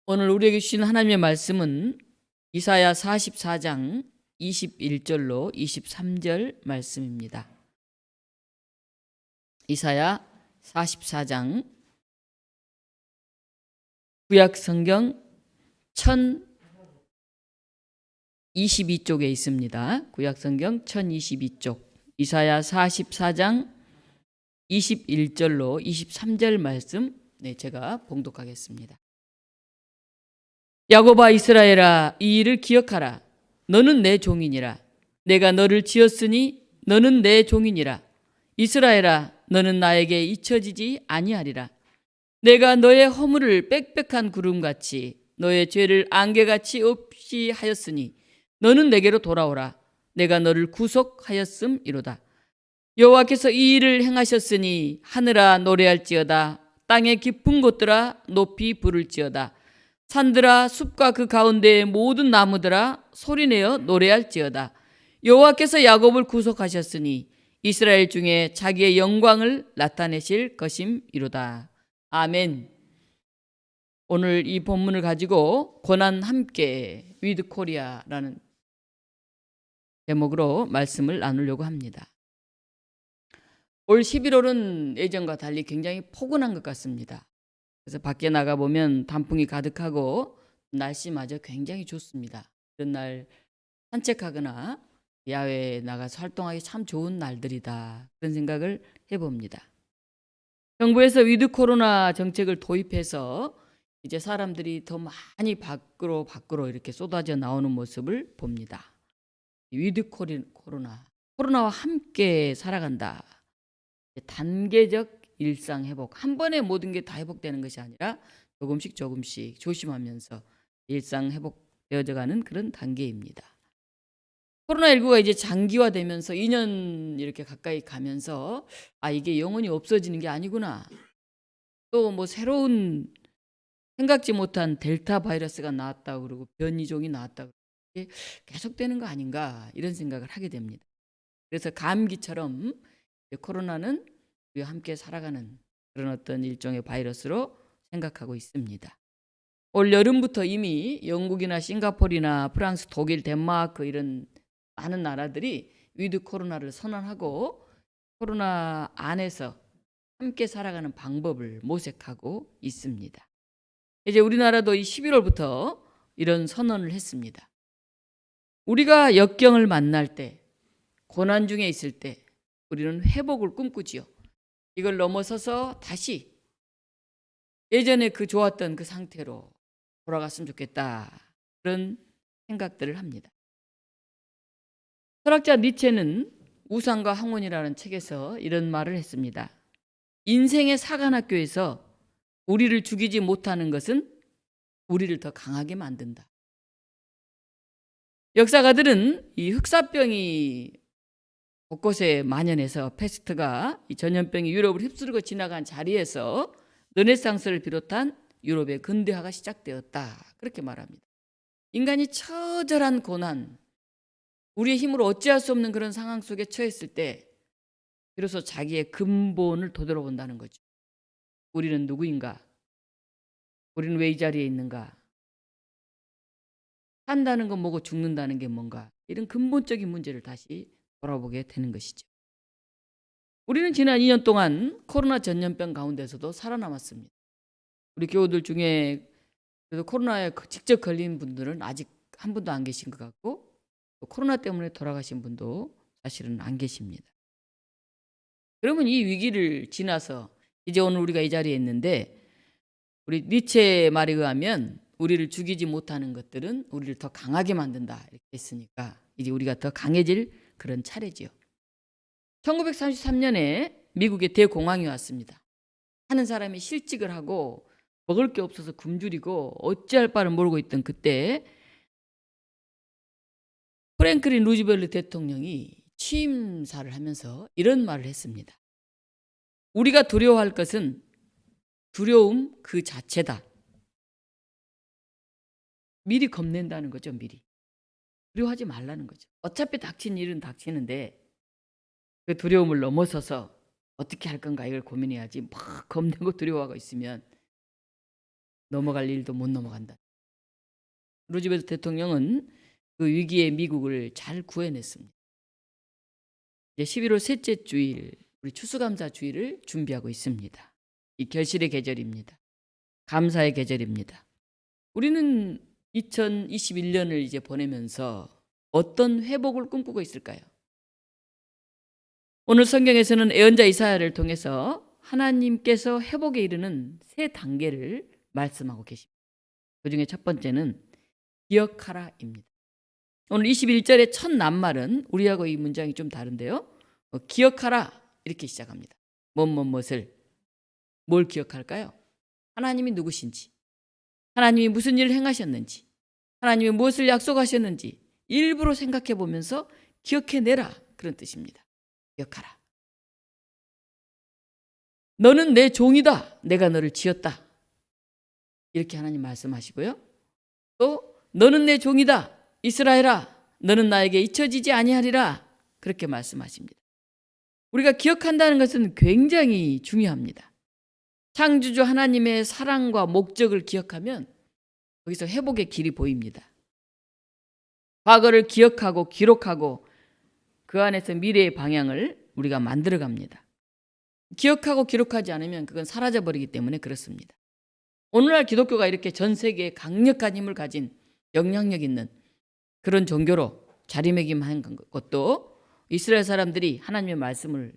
오늘 우리에게 주신 하나님의 말씀은 이사야 44장 21절로 23절 말씀입니다. 이사야 44장 구약 성경 1022쪽에 있습니다. 구약 성경 1022쪽 이사야 44장 21절로 23절 말씀 제가 봉독하겠습니다. 야곱아 이스라엘아, 이 일을 기억하라. 너는 내 종이니라. 내가 너를 지었으니 너는 내 종이니라. 이스라엘아, 너는 나에게 잊혀지지 아니하리라. 내가 너의 허물을 빽빽한 구름같이 너의 죄를 안개같이 없이 하였으니 너는 내게로 돌아오라. 내가 너를 구속하였음이로다. 여호와께서 이 일을 행하셨으니 하늘아 노래할지어다. 땅의 깊은 곳들아 높이 부를지어다. 산들아 숲과 그 가운데의 모든 나무들아 소리내어 노래할지어다. 여호와께서 야곱을 구속하셨으니 이스라엘 중에 자기의 영광을 나타내실 것임이로다. 아멘. 오늘 이 본문을 가지고 고난 함께 위드 코리아라는 제목으로 말씀을 나누려고 합니다. 올 11월은 예전과 달리 굉장히 포근한 것 같습니다. 그래서 밖에 나가보면 단풍이 가득하고 날씨마저 굉장히 좋습니다. 그런 날 산책하거나 야외에 나가서 활동하기 참 좋은 날들이다. 그런 생각을 해봅니다. 정부에서 위드 코로나 정책을 도입해서 이제 사람들이 더 많이 밖으로 이렇게 쏟아져 나오는 모습을 봅니다. 위드 코로나와 함께 살아간다. 단계적 일상 회복, 한 번에 모든 게 다 회복되는 것이 아니라 조금씩 조심하면서 일상 회복되어져 가는 그런 단계입니다. 코로나19가 이제 장기화되면서 2년 이렇게 가까이 가면서 이게 영원히 없어지는 게 아니구나. 또 뭐 새로운 생각지 못한 델타 바이러스가 나왔다고 그러고 변이종이 나왔다고 이게 계속되는 거 아닌가 이런 생각을 하게 됩니다. 그래서 감기처럼 코로나는 우리와 함께 살아가는 그런 어떤 일종의 바이러스로 생각하고 있습니다. 올 여름부터 이미 영국이나 싱가포르나 프랑스, 독일, 덴마크 이런 많은 나라들이 위드 코로나를 선언하고 코로나 안에서 함께 살아가는 방법을 모색하고 있습니다. 이제 우리나라도 이 11월부터 이런 선언을 했습니다. 우리가 역경을 만날 때, 고난 중에 있을 때 우리는 회복을 꿈꾸지요. 이걸 넘어서서 다시 예전에 그 좋았던 그 상태로 돌아갔으면 좋겠다. 그런 생각들을 합니다. 철학자 니체는 우상과 학문이라는 책에서 이런 말을 했습니다. 인생의 사관학교에서 우리를 죽이지 못하는 것은 우리를 더 강하게 만든다. 역사가들은 이 흑사병이 곳곳에 만연해서 패스트가 이 전염병이 유럽을 휩쓸고 지나간 자리에서 르네상스를 비롯한 유럽의 근대화가 시작되었다. 그렇게 말합니다. 인간이 처절한 고난, 우리의 힘으로 어찌할 수 없는 그런 상황 속에 처했을 때 비로소 자기의 근본을 되돌아본다는 거죠. 우리는 누구인가? 우리는 왜 이 자리에 있는가? 산다는 건 뭐고 죽는다는 게 뭔가? 이런 근본적인 문제를 다시 돌아보게 되는 것이죠. 우리는 지난 2년 동안 코로나 전염병 가운데서도 살아남았습니다. 우리 교우들 중에 그래도 코로나에 직접 걸린 분들은 아직 한 분도 안 계신 것 같고 또 코로나 때문에 돌아가신 분도 사실은 안 계십니다. 그러면 이 위기를 지나서 이제 오늘 우리가 이 자리에 있는데 우리 니체의 말에 의하면 우리를 죽이지 못하는 것들은 우리를 더 강하게 만든다 이렇게 했으니까 이제 우리가 더 강해질 그런 차례지요. 1933년에 미국에 대공황이 왔습니다. 하는 사람이 실직을 하고 먹을 게 없어서 굶주리고 어찌할 바를 모르고 있던 그때 프랭클린 루즈벨트 대통령이 취임사를 하면서 이런 말을 했습니다. 우리가 두려워할 것은 두려움 그 자체다. 미리 겁낸다는 거죠. 미리. 두려워하지 말라는 거죠. 어차피 닥친 일은 닥치는데 그 두려움을 넘어서서 어떻게 할 건가 이걸 고민해야지 막 겁내고 두려워하고 있으면 넘어갈 일도 못 넘어간다. 루즈벨트 대통령은 그 위기의 미국을 잘 구해냈습니다. 이제 11월 셋째 주일, 우리 추수감사 주일을 준비하고 있습니다. 이 결실의 계절입니다. 감사의 계절입니다. 우리는 2021년을 이제 보내면서 어떤 회복을 꿈꾸고 있을까요? 오늘 성경에서는 예언자 이사야를 통해서 하나님께서 회복에 이르는 세 단계를 말씀하고 계십니다. 그중에 첫 번째는 기억하라입니다. 오늘 21절의 첫 낱말은 우리하고 이 문장이 좀 다른데요. 기억하라 이렇게 시작합니다. 무엇을 뭘 기억할까요? 하나님이 누구신지, 하나님이 무슨 일을 행하셨는지, 하나님이 무엇을 약속하셨는지 일부러 생각해 보면서 기억해내라 그런 뜻입니다. 기억하라. 너는 내 종이다. 내가 너를 지었다. 이렇게 하나님 말씀하시고요. 또 너는 내 종이다. 이스라엘아, 너는 나에게 잊혀지지 아니하리라. 그렇게 말씀하십니다. 우리가 기억한다는 것은 굉장히 중요합니다. 창조주 하나님의 사랑과 목적을 기억하면 거기서 회복의 길이 보입니다. 과거를 기억하고 기록하고 그 안에서 미래의 방향을 우리가 만들어 갑니다. 기억하고 기록하지 않으면 그건 사라져버리기 때문에 그렇습니다. 오늘날 기독교가 이렇게 전 세계에 강력한 힘을 가진 영향력 있는 그런 종교로 자리매김한 것도 이스라엘 사람들이 하나님의 말씀을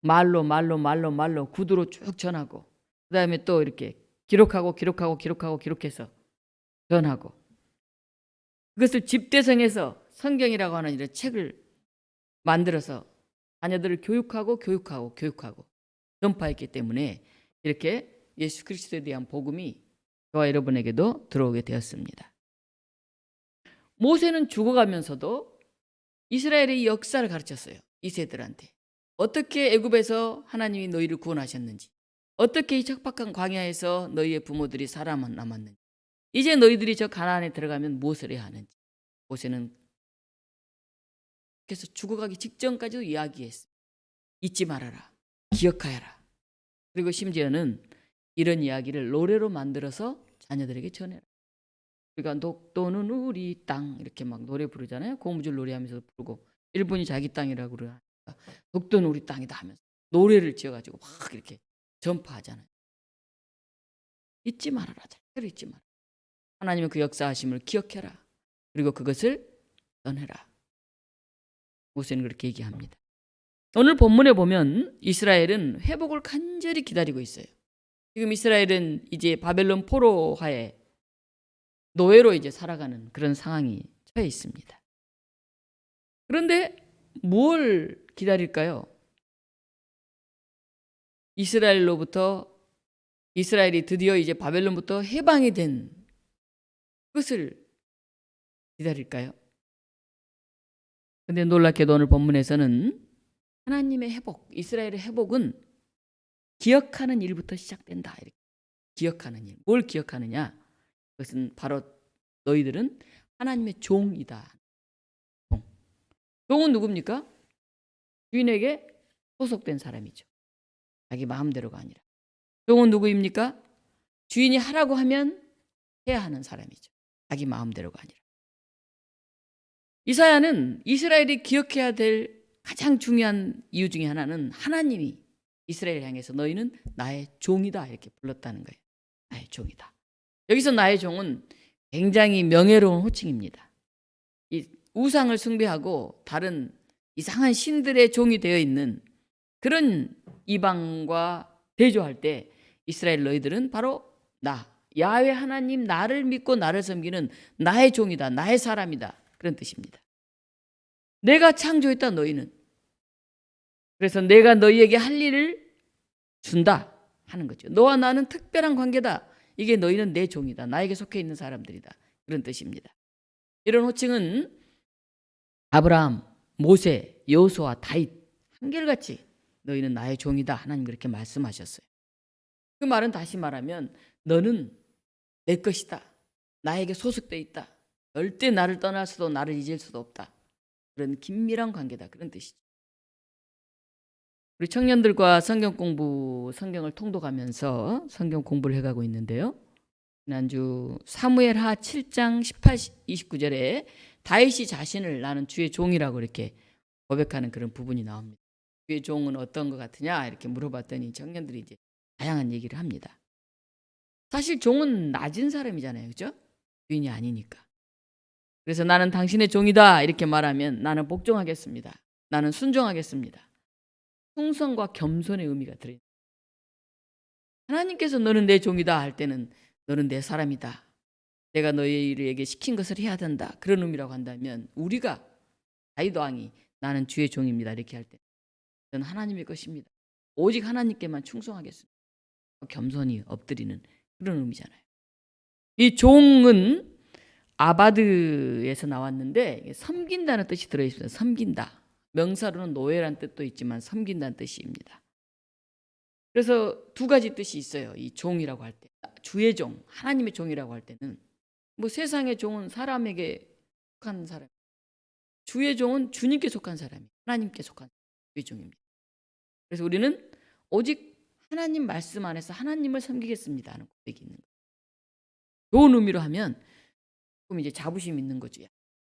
말로 구두로 쭉 전하고 그 다음에 또 이렇게 기록해서 전하고 그것을 집대성해서 성경이라고 하는 이런 책을 만들어서 자녀들을 교육하고 전파했기 때문에 이렇게 예수 그리스도에 대한 복음이 저와 여러분에게도 들어오게 되었습니다. 모세는 죽어가면서도 이스라엘의 역사를 가르쳤어요. 이세들한테. 어떻게 애굽에서 하나님이 너희를 구원하셨는지, 어떻게 이 척박한 광야에서 너희의 부모들이 살아남았는지, 이제 너희들이 저 가나안에 들어가면 무엇을 해야 하는지. 모세는 그래서 죽어가기 직전까지도 이야기했어요. 잊지 말아라. 기억하여라. 그리고 심지어는 이런 이야기를 노래로 만들어서 자녀들에게 전해라. 그러니까 녹도는 우리 땅 이렇게 막 노래 부르잖아요. 고무줄 노래하면서 부르고 일본이 자기 땅이라고 그러니까 녹도는 우리 땅이다 하면서 노래를 지어가지고 막 이렇게 전파하잖아요. 잊지 말아라. 절대로 잊지 마라. 하나님의 그 역사하심을 기억해라. 그리고 그것을 전해라. 모세는 그렇게 얘기합니다. 오늘 본문에 보면 이스라엘은 회복을 간절히 기다리고 있어요. 지금 이스라엘은 이제 바벨론 포로하에 노예로 이제 살아가는 그런 상황이 처해 있습니다. 그런데 뭘 기다릴까요? 이스라엘이 드디어 이제 바벨론부터 해방이 된 그것을 기다릴까요? 근데 놀랍게도 오늘 본문에서는 하나님의 회복, 이스라엘의 회복은 기억하는 일부터 시작된다. 이렇게. 기억하는 일. 뭘 기억하느냐? 그것은 바로 너희들은 하나님의 종이다. 종은 누굽니까? 주인에게 소속된 사람이죠. 자기 마음대로가 아니라. 종은 누구입니까? 주인이 하라고 하면 해야 하는 사람이죠. 자기 마음대로가 아니라. 이사야는 이스라엘이 기억해야 될 가장 중요한 이유 중에 하나는 하나님이 이스라엘을 향해서 너희는 나의 종이다 이렇게 불렀다는 거예요. 나의 종이다. 여기서 나의 종은 굉장히 명예로운 호칭입니다. 이 우상을 숭배하고 다른 이상한 신들의 종이 되어 있는 그런 이방과 대조할 때 이스라엘 너희들은 바로 나, 야훼 하나님 나를 믿고 나를 섬기는 나의 종이다. 나의 사람이다. 그런 뜻입니다. 내가 창조했다 너희는. 그래서 내가 너희에게 할 일을 준다 하는 거죠. 너와 나는 특별한 관계다. 이게 너희는 내 종이다. 나에게 속해 있는 사람들이다. 그런 뜻입니다. 이런 호칭은 아브라함, 모세, 여호수아, 다윗 한결같이 너희는 나의 종이다. 하나님 그렇게 말씀하셨어요. 그 말은 다시 말하면 너는 내 것이다. 나에게 소속돼 있다. 절대 나를 떠날 수도 나를 잊을 수도 없다. 그런 긴밀한 관계다. 그런 뜻이죠. 우리 청년들과 성경을 통독하면서 성경 공부를 해가고 있는데요. 지난주 사무엘하 7장 18, 29절에 다윗이 자신을 나는 주의 종이라고 이렇게 고백하는 그런 부분이 나옵니다. 주의 종은 어떤 것 같으냐 이렇게 물어봤더니 청년들이 이제 다양한 얘기를 합니다. 사실 종은 낮은 사람이잖아요, 그죠? 주인이 아니니까. 그래서 나는 당신의 종이다 이렇게 말하면 나는 복종하겠습니다. 나는 순종하겠습니다. 충성과 겸손의 의미가 들어있는. 하나님께서 너는 내 종이다 할 때는 너는 내 사람이다. 내가 너희에게 시킨 것을 해야 된다. 그런 의미라고 한다면 우리가 다윗 왕이 나는 주의 종입니다 이렇게 할 때 저는 하나님의 것입니다. 오직 하나님께만 충성하겠습니다. 겸손히 엎드리는 그런 의미잖아요. 이 종은 아바드에서 나왔는데 섬긴다는 뜻이 들어있습니다. 섬긴다. 명사로는 노예란 뜻도 있지만 섬긴다는 뜻입니다. 그래서 두 가지 뜻이 있어요. 이 종이라고 할 때. 주의 종, 하나님의 종이라고 할 때는 뭐 세상의 종은 사람에게 속한 사람. 주의 종은 주님께 속한 사람이 하나님께 속한 주의 종입니다. 그래서 우리는 오직 하나님 말씀 안에서 하나님을 섬기겠습니다 하는 고백이 있는 거예요. 좋은 의미로 하면 조금 이제 자부심 있는 거죠.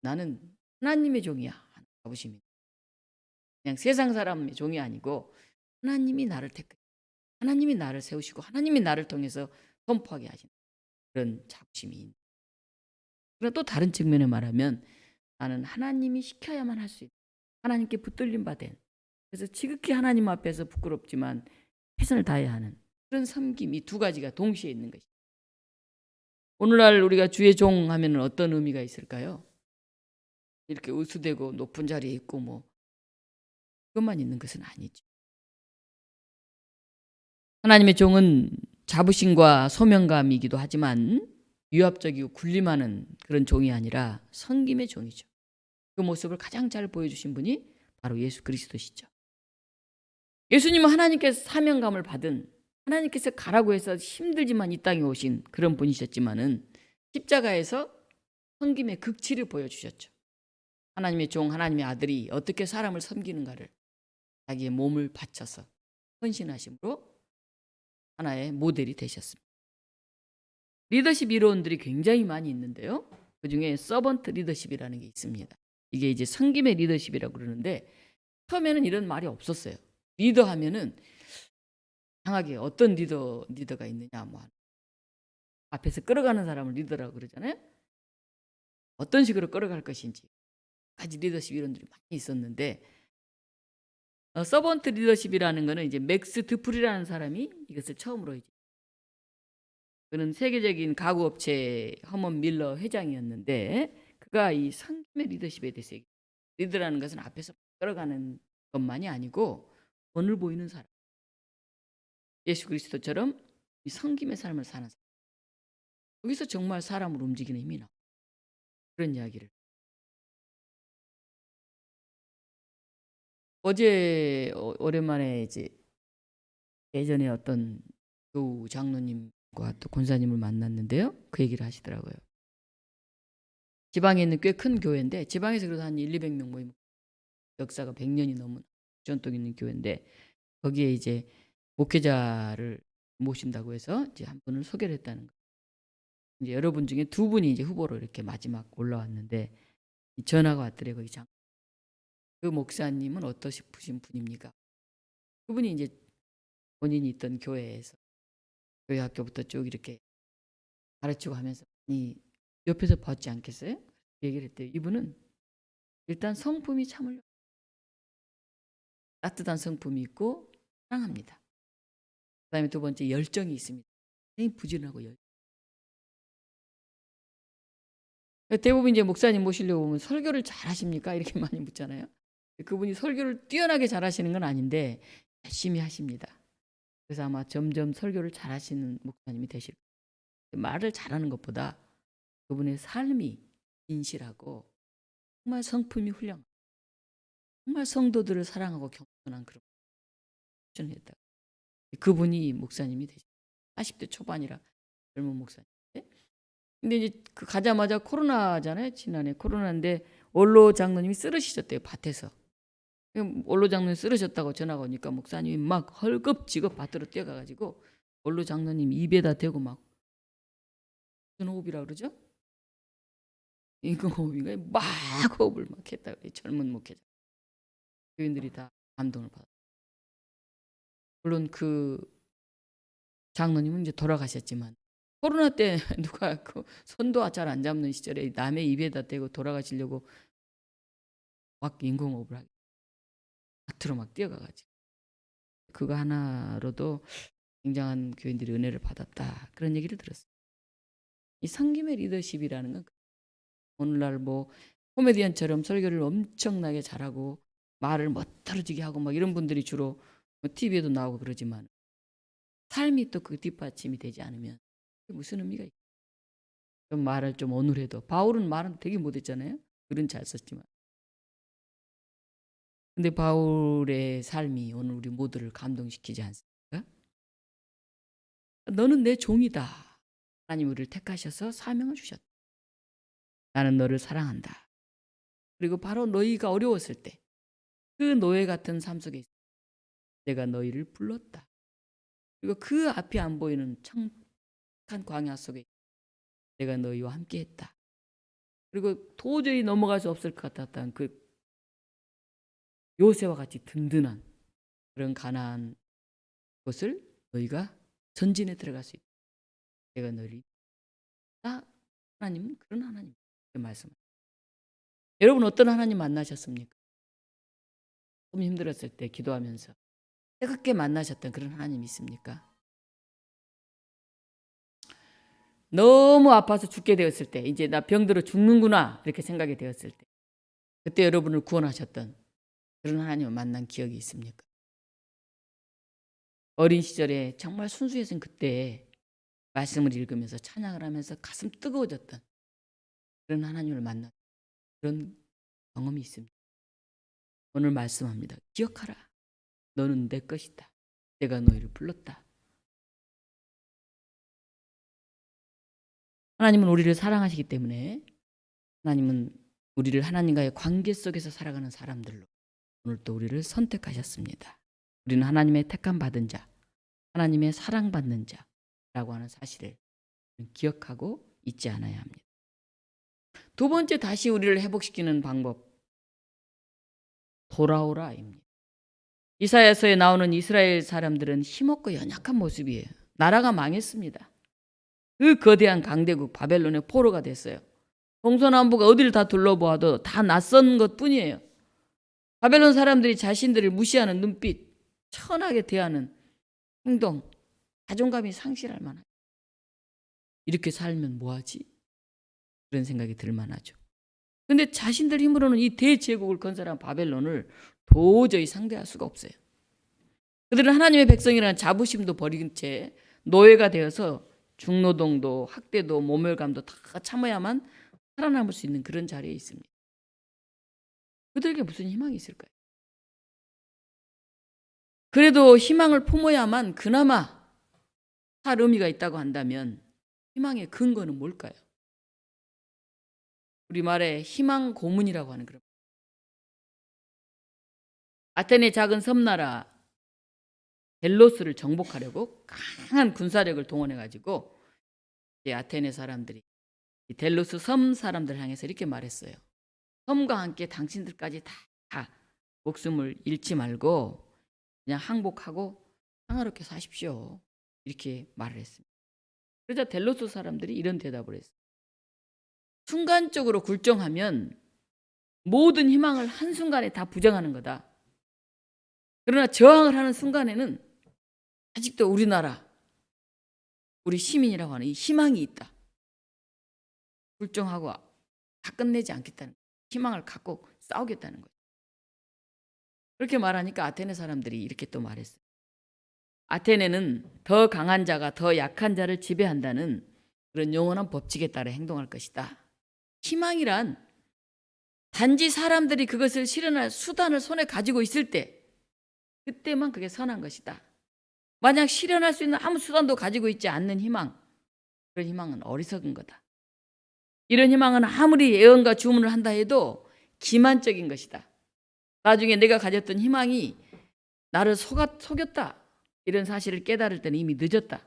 나는 하나님의 종이야. 자부심이. 그냥 세상 사람의 종이 아니고 하나님이 나를 택해. 하나님이 나를 세우시고 하나님이 나를 통해서 선포하게 하시는 그런 자부심이 있는. 그러나 또 다른 측면에 말하면 나는 하나님이 시켜야만 할 수 있는 하나님께 붙들림 받은 그래서 지극히 하나님 앞에서 부끄럽지만 최선을 다해야 하는 그런 섬김 이 두 가지가 동시에 있는 것입니다. 오늘날 우리가 주의 종 하면 어떤 의미가 있을까요? 이렇게 우수되고 높은 자리에 있고 뭐 그것만 있는 것은 아니죠. 하나님의 종은 자부심과 소명감이기도 하지만 유압적이고 군림하는 그런 종이 아니라 섬김의 종이죠. 그 모습을 가장 잘 보여주신 분이 바로 예수 그리스도시죠. 예수님은 하나님께서 사명감을 받은 하나님께서 가라고 해서 힘들지만 이 땅에 오신 그런 분이셨지만은 십자가에서 섬김의 극치를 보여주셨죠. 하나님의 종, 하나님의 아들이 어떻게 사람을 섬기는가를 자기의 몸을 바쳐서 헌신하심으로 하나의 모델이 되셨습니다. 리더십 이론들이 굉장히 많이 있는데요. 그중에 서번트 리더십이라는 게 있습니다. 이게 이제 섬김의 리더십이라고 그러는데 처음에는 이런 말이 없었어요. 리더하면은 강하게 어떤 리더가 있느냐 뭐 앞에서 끌어가는 사람을 리더라고 그러잖아요. 어떤 식으로 끌어갈 것인지 가지 리더십 이론들이 많이 있었는데 서번트 리더십이라는 거는 이제 맥스 드프리라는 사람이 이것을 처음으로 이제 그는 세계적인 가구업체 허먼 밀러 회장이었는데 그가 이 섬김의 리더십에 대해서 리더라는 것은 앞에서 끌어가는 것만이 아니고 본을 보이는 사람 예수 그리스도처럼 이 섬김의 삶을 사는 사람 여기서 정말 사람을 움직이는 힘이 나와 그런 이야기를 어제 오랜만에 이제 예전에 어떤 교우 장로님과 또 권사님을 만났는데요. 그 얘기를 하시더라고요. 지방에 있는 꽤 큰 교회인데 지방에서 그래도 한 100~200명 모임 역사가 100년이 넘은 전통 있는 교회인데 거기에 이제 목회자를 모신다고 해서 이제 한 분을 소개를 했다는 거예요. 이제 여러분 중에 두 분이 이제 후보로 이렇게 마지막 올라왔는데 전화가 왔더래요. 거기 그 목사님은 어떠신 분입니까? 그분이 이제 본인이 있던 교회에서 교회 학교부터 쭉 이렇게 가르치고 하면서 이 옆에서 봤지 않겠어요? 얘기를 했대요. 이분은 일단 성품이 참 따뜻한 성품이 있고 사랑합니다. 그다음에 두 번째 열정이 있습니다. 굉장히 부지런하고 대부분 이제 목사님 모시려고 오면 설교를 잘하십니까? 이렇게 많이 묻잖아요. 그분이 설교를 뛰어나게 잘하시는 건 아닌데 열심히 하십니다. 그래서 아마 점점 설교를 잘하시는 목사님이 되실 거예요. 말을 잘하는 것보다 그분의 삶이 진실하고 정말 성품이 훌륭하고 정말 성도들을 사랑하고 겸손한 그런 분이었다. 그분이 목사님이 되죠. 40대 초반이라 젊은 목사님인데 근데 이제 그 가자마자 코로나잖아요. 지난해 코로나인데 원로 장로님이 쓰러지셨대요. 밭에서. 원로 장로님 쓰러졌다고 전화가 오니까 목사님이 막 헐겁지겁 밭으로 뛰어가가지고 원로 장로님 입에다 대고 막 무슨 호흡이라 그러죠? 인공호흡인가 막 호흡을 막 했다 그래. 젊은 목회자 교인들이 다 감동을 받았어요. 물론 그 장로님은 이제 돌아가셨지만 코로나 때 누가 그 손도 잘 안 잡는 시절에 남의 입에다 대고 돌아가시려고 막 인공호흡을 하고 밭으로 막 뛰어가가지고 그거 하나로도 굉장한 교인들이 은혜를 받았다 그런 얘기를 들었어요. 이 섬김의 리더십이라는 건 오늘날 뭐 코미디언처럼 설교를 엄청나게 잘하고 말을 멋들어지게 하고 막 이런 분들이 주로 TV에도 나오고 그러지만 삶이 또 그 뒷받침이 되지 않으면 그게 무슨 의미가 있어요? 좀 말을 좀 어눌해도 바울은 말은 되게 못했잖아요. 글은 잘 썼지만 근데 바울의 삶이 오늘 우리 모두를 감동시키지 않습니까? 너는 내 종이다. 하나님 우리를 택하셔서 사명을 주셨다. 나는 너를 사랑한다. 그리고 바로 너희가 어려웠을 때 그 노예 같은 삶 속에 내가 너희를 불렀다. 그리고 그 앞이 안 보이는 청한 광야 속에 내가 너희와 함께 했다. 그리고 도저히 넘어갈 수 없을 것 같았던 그 요새와 같이 든든한 그런 가나안 곳을 너희가 전진에 들어갈 수 있다. 내가 너희를 하나님은 그런 하나님 말씀합니다. 여러분 어떤 하나님 만나셨습니까? 좀 힘들었을 때 기도하면서 뜨겁게 만나셨던 그런 하나님 있습니까? 너무 아파서 죽게 되었을 때 이제 나 병들어 죽는구나 이렇게 생각이 되었을 때 그때 여러분을 구원하셨던 그런 하나님을 만난 기억이 있습니까? 어린 시절에 정말 순수했던 그때 말씀을 읽으면서 찬양을 하면서 가슴 뜨거워졌던 그런 하나님을 만난 그런 경험이 있습니다. 오늘 말씀합니다. 기억하라. 너는 내 것이다. 내가 너희를 불렀다. 하나님은 우리를 사랑하시기 때문에 하나님은 우리를 하나님과의 관계 속에서 살아가는 사람들로 오늘 또 우리를 선택하셨습니다. 우리는 하나님의 택함 받은 자, 하나님의 사랑받는 자라고 하는 사실을 기억하고 잊지 않아야 합니다. 두 번째 다시 우리를 회복시키는 방법, 돌아오라입니다. 이사야서에 나오는 이스라엘 사람들은 힘없고 연약한 모습이에요. 나라가 망했습니다. 그 거대한 강대국 바벨론의 포로가 됐어요. 동서남북 어디를 다 둘러보아도 다 낯선 것뿐이에요. 바벨론 사람들이 자신들을 무시하는 눈빛, 천하게 대하는 행동, 자존감이 상실할 만하죠. 이렇게 살면 뭐하지? 그런 생각이 들 만하죠. 근데 자신들 힘으로는 이 대제국을 건설한 바벨론을 도저히 상대할 수가 없어요. 그들은 하나님의 백성이라는 자부심도 버린 채 노예가 되어서 중노동도 학대도 모멸감도 다 참아야만 살아남을 수 있는 그런 자리에 있습니다. 그들에게 무슨 희망이 있을까요? 그래도 희망을 품어야만 그나마 살 의미가 있다고 한다면 희망의 근거는 뭘까요? 우리말에 희망 고문이라고 하는 그런 아테네 작은 섬나라 델로스를 정복하려고 강한 군사력을 동원해가지고 아테네 사람들이 델로스 섬 사람들 향해서 이렇게 말했어요. 섬과 함께 당신들까지 다 목숨을 잃지 말고 그냥 항복하고 평화롭게 사십시오. 이렇게 말을 했습니다. 그러자 델로스 사람들이 이런 대답을 했어요. 순간적으로 굴종하면 모든 희망을 한순간에 다 부정하는 거다. 그러나 저항을 하는 순간에는 아직도 우리나라, 우리 시민이라고 하는 이 희망이 있다. 굴종하고 다 끝내지 않겠다는 거예요. 희망을 갖고 싸우겠다는 거예요. 그렇게 말하니까 아테네 사람들이 이렇게 또 말했어요. 아테네는 더 강한 자가 더 약한 자를 지배한다는 그런 영원한 법칙에 따라 행동할 것이다. 희망이란 단지 사람들이 그것을 실현할 수단을 손에 가지고 있을 때 그때만 그게 선한 것이다. 만약 실현할 수 있는 아무 수단도 가지고 있지 않는 희망, 그런 희망은 어리석은 거다. 이런 희망은 아무리 예언과 주문을 한다 해도 기만적인 것이다. 나중에 내가 가졌던 희망이 나를 속였다. 이런 사실을 깨달을 때는 이미 늦었다.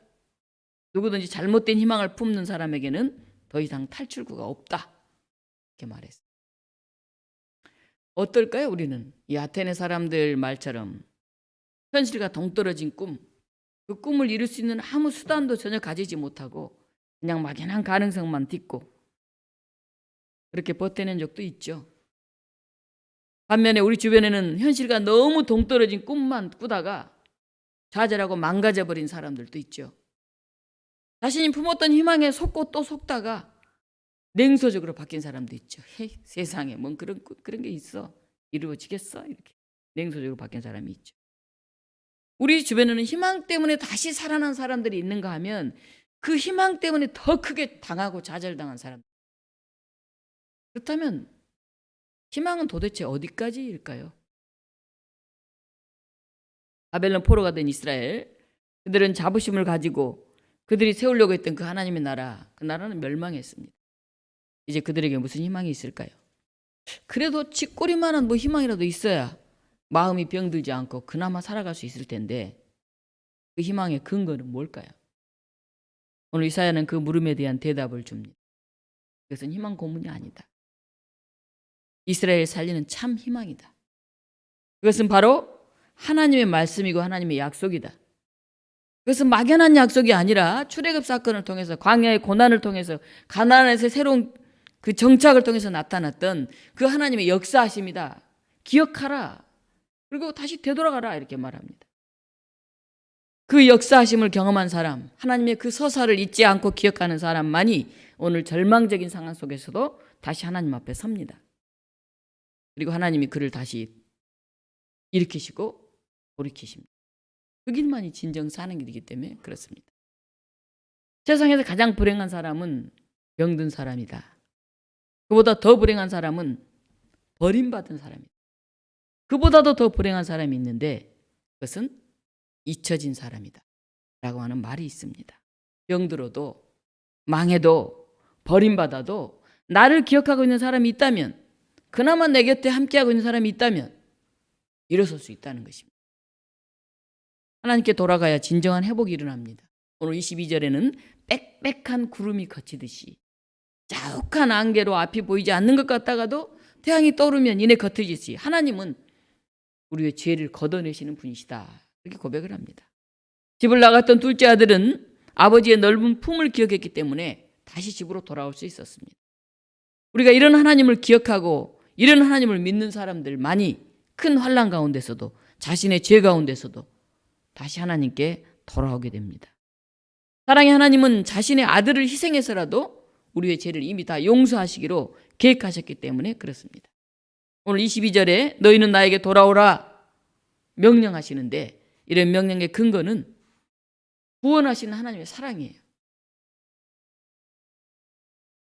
누구든지 잘못된 희망을 품는 사람에게는 더 이상 탈출구가 없다. 이렇게 말했어요. 어떨까요? 우리는 이 아테네 사람들 말처럼 현실과 동떨어진 꿈, 그 꿈을 이룰 수 있는 아무 수단도 전혀 가지지 못하고 그냥 막연한 가능성만 딛고 그렇게 버텨낸 적도 있죠. 반면에 우리 주변에는 현실과 너무 동떨어진 꿈만 꾸다가 좌절하고 망가져버린 사람들도 있죠. 자신이 품었던 희망에 속고 또 속다가 냉소적으로 바뀐 사람도 있죠. 헤이, 세상에 뭔 그런 게 있어. 이루어지겠어? 이렇게 냉소적으로 바뀐 사람이 있죠. 우리 주변에는 희망 때문에 다시 살아난 사람들이 있는가 하면 그 희망 때문에 더 크게 당하고 좌절당한 사람. 그렇다면 희망은 도대체 어디까지일까요? 바벨론 포로가 된 이스라엘, 그들은 자부심을 가지고 그들이 세우려고 했던 그 하나님의 나라, 그 나라는 멸망했습니다. 이제 그들에게 무슨 희망이 있을까요? 그래도 쥐꼬리만한 뭐 희망이라도 있어야 마음이 병들지 않고 그나마 살아갈 수 있을 텐데 그 희망의 근거는 뭘까요? 오늘 이사야는 그 물음에 대한 대답을 줍니다. 그것은 희망 고문이 아니다. 이스라엘을 살리는 참 희망이다. 그것은 바로 하나님의 말씀이고 하나님의 약속이다. 그것은 막연한 약속이 아니라 출애굽 사건을 통해서 광야의 고난을 통해서 가나안에서 새로운 그 정착을 통해서 나타났던 그 하나님의 역사하심이다. 기억하라. 그리고 다시 되돌아가라 이렇게 말합니다. 그 역사하심을 경험한 사람, 하나님의 그 서사를 잊지 않고 기억하는 사람만이 오늘 절망적인 상황 속에서도 다시 하나님 앞에 섭니다. 그리고 하나님이 그를 다시 일으키시고 돌이키십니다. 그 길만이 진정 사는 길이기 때문에 그렇습니다. 세상에서 가장 불행한 사람은 병든 사람이다. 그보다 더 불행한 사람은 버림받은 사람이다. 그보다도 더 불행한 사람이 있는데 그것은 잊혀진 사람이다 라고 하는 말이 있습니다. 병들어도 망해도 버림받아도 나를 기억하고 있는 사람이 있다면, 그나마 내 곁에 함께하고 있는 사람이 있다면 일어설 수 있다는 것입니다. 하나님께 돌아가야 진정한 회복이 일어납니다. 오늘 22절에는 빽빽한 구름이 거치듯이 자욱한 안개로 앞이 보이지 않는 것 같다가도 태양이 떠오르면 이내 겉으지시 하나님은 우리의 죄를 걷어내시는 분이시다. 이렇게 고백을 합니다. 집을 나갔던 둘째 아들은 아버지의 넓은 품을 기억했기 때문에 다시 집으로 돌아올 수 있었습니다. 우리가 이런 하나님을 기억하고 이런 하나님을 믿는 사람들만이 큰 환난 가운데서도 자신의 죄 가운데서도 다시 하나님께 돌아오게 됩니다. 사랑의 하나님은 자신의 아들을 희생해서라도 우리의 죄를 이미 다 용서하시기로 계획하셨기 때문에 그렇습니다. 오늘 22절에 너희는 나에게 돌아오라 명령하시는데 이런 명령의 근거는 구원하시는 하나님의 사랑이에요.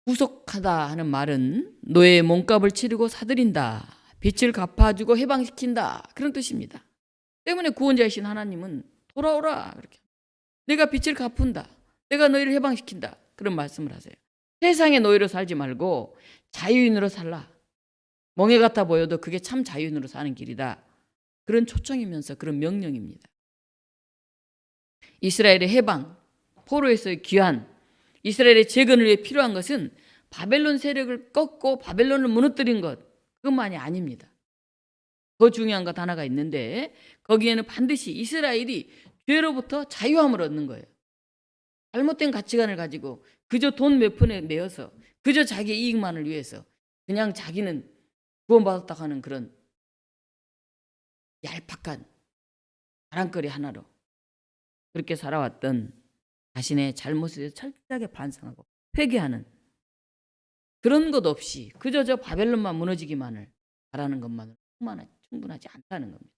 구속하다 하는 말은 너의 몸값을 치르고 사들인다, 빚을 갚아주고 해방시킨다, 그런 뜻입니다. 때문에 구원자이신 하나님은 돌아오라 그렇게, 내가 빚을 갚은다, 내가 너희를 해방시킨다, 그런 말씀을 하세요. 세상의 노예로 살지 말고 자유인으로 살라. 멍해 같아 보여도 그게 참 자유인으로 사는 길이다. 그런 초청이면서 그런 명령입니다. 이스라엘의 해방, 포로에서의 귀환, 이스라엘의 재건을 위해 필요한 것은 바벨론 세력을 꺾고 바벨론을 무너뜨린 것, 그것만이 아닙니다. 더 중요한 것 하나가 있는데 거기에는 반드시 이스라엘이 죄로부터 자유함을 얻는 거예요. 잘못된 가치관을 가지고 그저 돈 몇 푼에 매여서 그저 자기 이익만을 위해서 그냥 자기는 구원받았다 하는 그런 얄팍한 바람거리 하나로 그렇게 살아왔던 자신의 잘못에 대해서 철저하게 반성하고 회개하는 그런 것 없이 그저 저 바벨론만 무너지기만을 바라는 것만으로 충분하지 않다는 겁니다.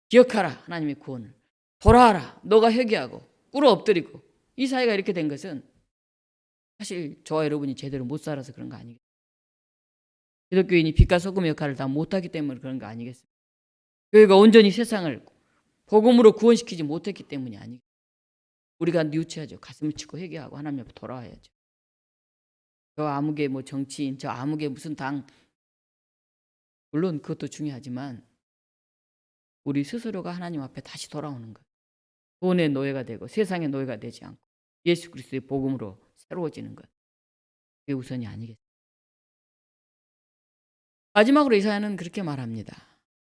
기억하라 하나님의 구원을, 돌아와라 너가 회개하고 꿇어 엎드리고. 이 사회가 이렇게 된 것은 사실 저와 여러분이 제대로 못 살아서 그런 거 아니겠습니까? 기독교인이 빛과 소금의 역할을 다 못하기 때문에 그런 거 아니겠습니까? 교회가 온전히 세상을 복음으로 구원시키지 못했기 때문이 아니겠습니까? 우리가 뉘우쳐야죠. 가슴을 치고 회개하고 하나님 앞에 돌아와야죠. 저 아무개 뭐 정치인, 저 아무개 무슨 당, 물론 그것도 중요하지만 우리 스스로가 하나님 앞에 다시 돌아오는 것. 돈의 노예가 되고 세상의 노예가 되지 않고 예수 그리스도의 복음으로 새로워지는 것. 그게 우선이 아니겠어요. 마지막으로 이사야는 그렇게 말합니다.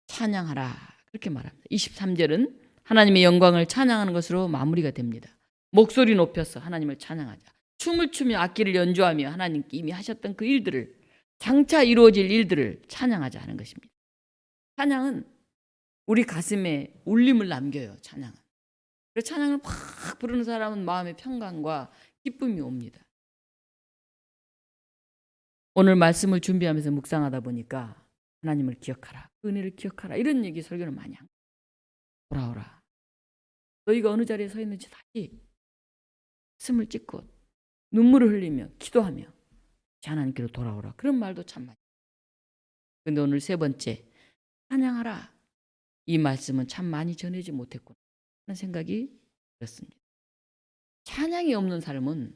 찬양하라. 그렇게 말합니다. 23절은 하나님의 영광을 찬양하는 것으로 마무리가 됩니다. 목소리 높여서 하나님을 찬양하자. 춤을 추며 악기를 연주하며 하나님께 이미 하셨던 그 일들을, 장차 이루어질 일들을 찬양하자 하는 것입니다. 찬양은 우리 가슴에 울림을 남겨요. 찬양은. 그래서 찬양을 막 부르는 사람은 마음의 평강과 기쁨이 옵니다. 오늘 말씀을 준비하면서 묵상하다 보니까 하나님을 기억하라, 은혜를 기억하라, 이런 얘기 설교를 많이 합니다. 돌아오라. 너희가 어느 자리에 서 있는지 다시 숨을 찢고 눈물을 흘리며 기도하며 하나님께로 돌아오라. 그런 말도 참 많이. 그런데 오늘 세 번째, 찬양하라. 이 말씀은 참 많이 전하지 못했구나 하는 생각이 들었습니다. 찬양이 없는 삶은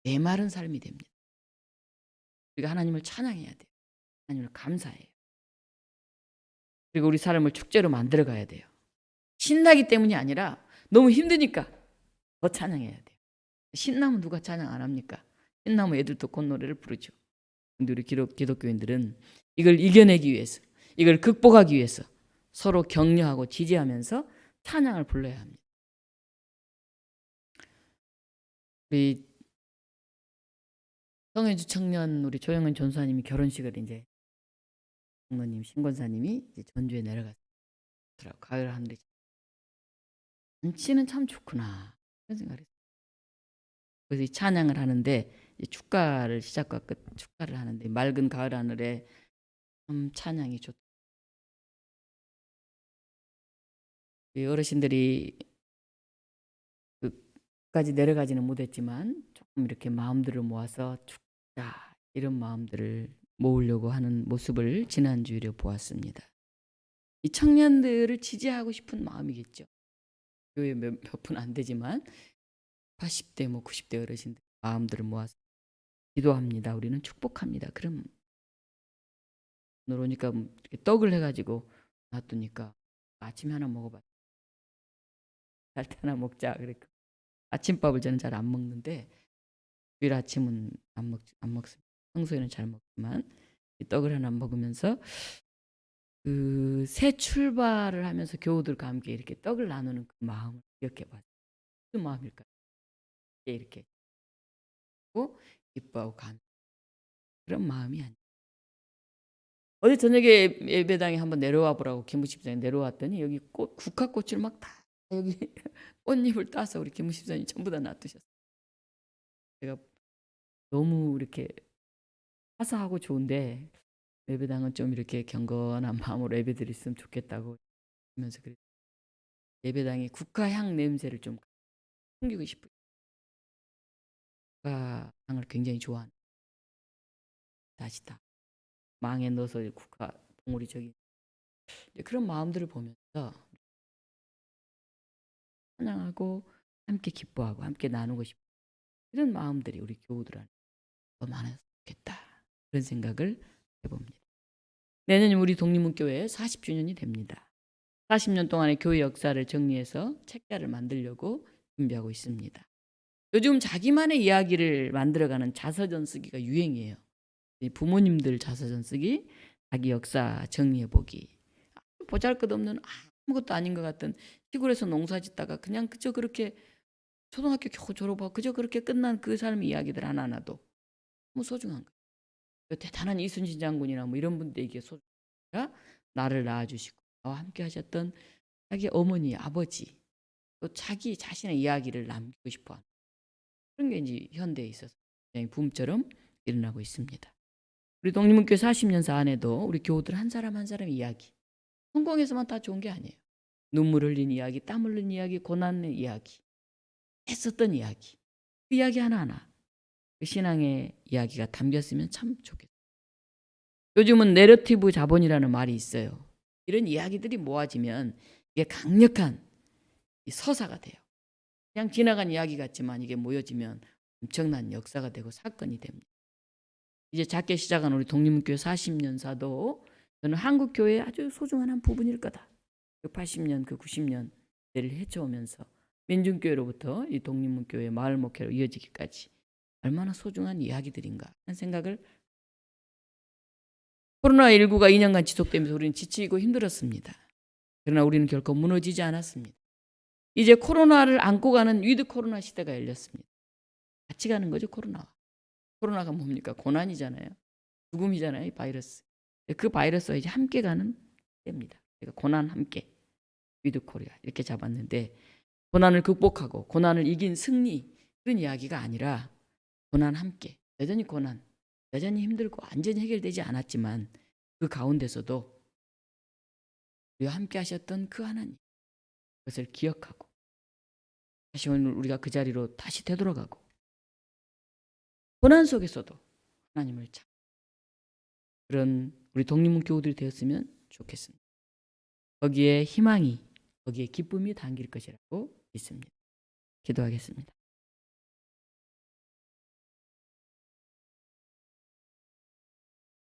메마른 삶이 됩니다. 우리가 하나님을 찬양해야 돼요. 하나님을 감사해요. 그리고 우리 삶을 축제로 만들어가야 돼요. 신나기 때문이 아니라 너무 힘드니까 더 찬양해야 돼요. 신나면 누가 찬양 안 합니까? 신나면 애들도 꽃노래를 부르죠. 근데 우리 기독교인들은 이걸 이겨내기 위해서, 이걸 극복하기 위해서 서로 격려하고 지지하면서 찬양을 불러야 합니다. 우리 성현주 청년 우리 조영은 전사님이 결혼식을 이제 장로님 신권사님이 이제 전주에 내려갔어요. 가을 하늘에 잔치는 참 좋구나 그런 생각을 했어요. 그래서 이 찬양을 하는데 축가를 시작과 끝 축가를 하는데 맑은 가을 하늘에 참 찬양이 좋다. 어르신들이 끝까지 내려가지는 못했지만 조금 이렇게 마음들을 모아서 축자 이런 마음들을 모으려고 하는 모습을 지난주에 보았습니다. 이 청년들을 지지하고 싶은 마음이겠죠. 교회 몇 분 안 되지만 80대 90대 어르신들 마음들을 모아서 기도합니다. 우리는 축복합니다. 그럼 오늘 오니까 떡을 해가지고 놔두니까 아침에 하나 먹어봐. 잘 때 하나 먹자. 그러니까 아침밥을 저는 잘 안 먹는데 주일 아침은 안 먹습니다. 평소에는 잘 먹지만 이 떡을 하나 먹으면서 그 새 출발을 하면서 교우들과 함께 이렇게 떡을 나누는 그 마음을 기억해봐요. 무슨 마음일까요? 이렇게 기뻐하고 감 그런 마음이 아니에요. 어제 저녁에 예배당에 한번 내려와 보라고 김무십사님 내려왔더니 여기 국화꽃을 막 다 여기 꽃잎을 따서 우리 김무십사님 전부 다 놔두셨어요. 제가 너무 이렇게 화사하고 좋은데 예배당은 좀 이렇게 경건한 마음으로 예배드렸으면 좋겠다고 하면서 그랬어요. 예배당에 국화향 냄새를 좀 풍기고 싶어요. 국화향을 굉장히 좋아하는 다시 다 망에 넣어서 국화 봉우리 저기 그런 마음들을 보면서 찬양하고 함께 기뻐하고 함께 나누고 싶은 이런 마음들이 우리 교우들한테 더 많았으면 좋겠다 그런 생각을 해봅니다. 내년 우리 독립문교회 40주년이 됩니다. 40년 동안의 교회 역사를 정리해서 책자를 만들려고 준비하고 있습니다. 요즘 자기만의 이야기를 만들어가는 자서전 쓰기가 유행이에요. 부모님들 자서전 쓰기, 자기 역사 정리해보기. 보잘것없는 아무것도 아닌 것 같은 시골에서 농사 짓다가 그냥 그저 그렇게 초등학교 겨우 졸업하고 그저 그렇게 끝난 그 삶의 이야기들 하나하나도 너무 소중한 거예요. 대단한 이순신 장군이나 뭐 이런 분들에게 소중한 나를 낳아주시고 나와 함께 하셨던 자기 어머니, 아버지 또 자기 자신의 이야기를 남기고 싶어하는 그런 게 이제 현대에 있어서 굉장히 붐처럼 일어나고 있습니다. 우리 독립문교회 40년사 안에도 우리 교우들 한 사람 한 사람 이야기 성공해서만 다 좋은 게 아니에요. 눈물 흘린 이야기, 땀 흘린 이야기, 고난의 이야기, 했었던 이야기 그 이야기 하나하나 그 신앙의 이야기가 담겼으면 참 좋겠어요. 요즘은 내러티브 자본이라는 말이 있어요. 이런 이야기들이 모아지면 이게 강력한 서사가 돼요. 그냥 지나간 이야기 같지만 이게 모여지면 엄청난 역사가 되고 사건이 됩니다. 이제 작게 시작한 우리 독립문교회 40년사도 저는 한국 교회의 아주 소중한 한 부분일 거다. 그 80년, 그 90년대를 헤쳐오면서 민중교회로부터 이 독립문교회 마을 목회로 이어지기까지 얼마나 소중한 이야기들인가 하는 생각을. 코로나19가 2년간 지속되면서 우리는 지치고 힘들었습니다. 그러나 우리는 결코 무너지지 않았습니다. 이제 코로나를 안고 가는 위드 코로나 시대가 열렸습니다. 같이 가는 거죠, 코로나와. 코로나가 뭡니까? 고난이잖아요. 죽음이잖아요, 이 바이러스. 그 바이러스와 이제 함께 가는 때입니다. 제가 고난 함께, 위드 코리아 이렇게 잡았는데, 고난을 극복하고 고난을 이긴 승리, 그런 이야기가 아니라 고난 함께, 여전히 고난, 여전히 힘들고 완전히 해결되지 않았지만 그 가운데서도 우리와 함께 하셨던 그 하나님, 그것을 기억하고 다시 오늘 우리가 그 자리로 다시 되돌아가고 고난 속에서도 하나님을 찾고 그런 우리 독립문 교우들이 되었으면 좋겠습니다. 거기에 희망이, 거기에 기쁨이 담길 것이라고 믿습니다. 기도하겠습니다.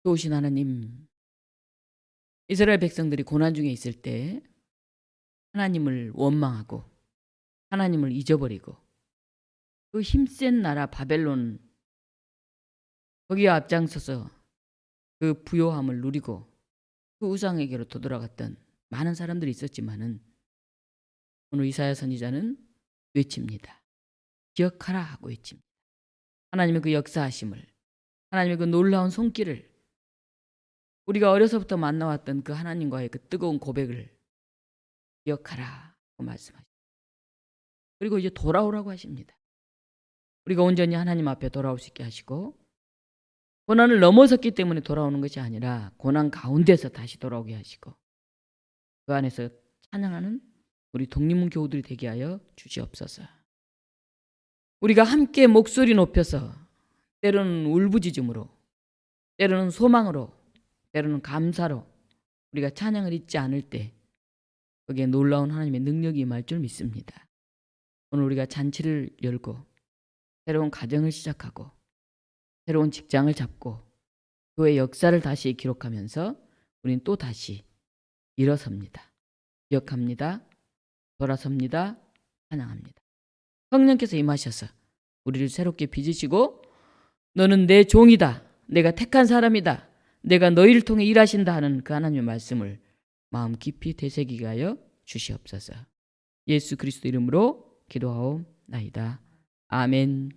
좋으신 하나님, 이스라엘 백성들이 고난 중에 있을 때 하나님을 원망하고 하나님을 잊어버리고 그 힘센 나라 바벨론 거기에 앞장서서 그 부요함을 누리고 그 우상에게로 되돌아갔던 많은 사람들이 있었지만은 오늘 이사야 선지자는 외칩니다. 기억하라 하고 외칩니다. 하나님의 그 역사하심을, 하나님의 그 놀라운 손길을, 우리가 어려서부터 만나왔던 그 하나님과의 그 뜨거운 고백을 기억하라 하고 말씀하십니다. 그리고 이제 돌아오라고 하십니다. 우리가 온전히 하나님 앞에 돌아올 수 있게 하시고 고난을 넘어섰기 때문에 돌아오는 것이 아니라 고난 가운데서 다시 돌아오게 하시고 그 안에서 찬양하는 우리 독립문 교우들이 되게 하여 주시옵소서. 우리가 함께 목소리 높여서 때로는 울부짖음으로, 때로는 소망으로, 때로는 감사로 우리가 찬양을 잊지 않을 때 거기에 놀라운 하나님의 능력이 임할 줄 믿습니다. 오늘 우리가 잔치를 열고 새로운 가정을 시작하고 새로운 직장을 잡고 교회 역사를 다시 기록하면서 우리는 또 다시 일어섭니다. 기억합니다. 돌아섭니다. 찬양합니다. 성령께서 임하셔서 우리를 새롭게 빚으시고 너는 내 종이다. 내가 택한 사람이다. 내가 너희를 통해 일하신다 하는 그 하나님의 말씀을 마음 깊이 되새기게 하여 주시옵소서. 예수 그리스도 이름으로 기도하옵나이다. 아멘.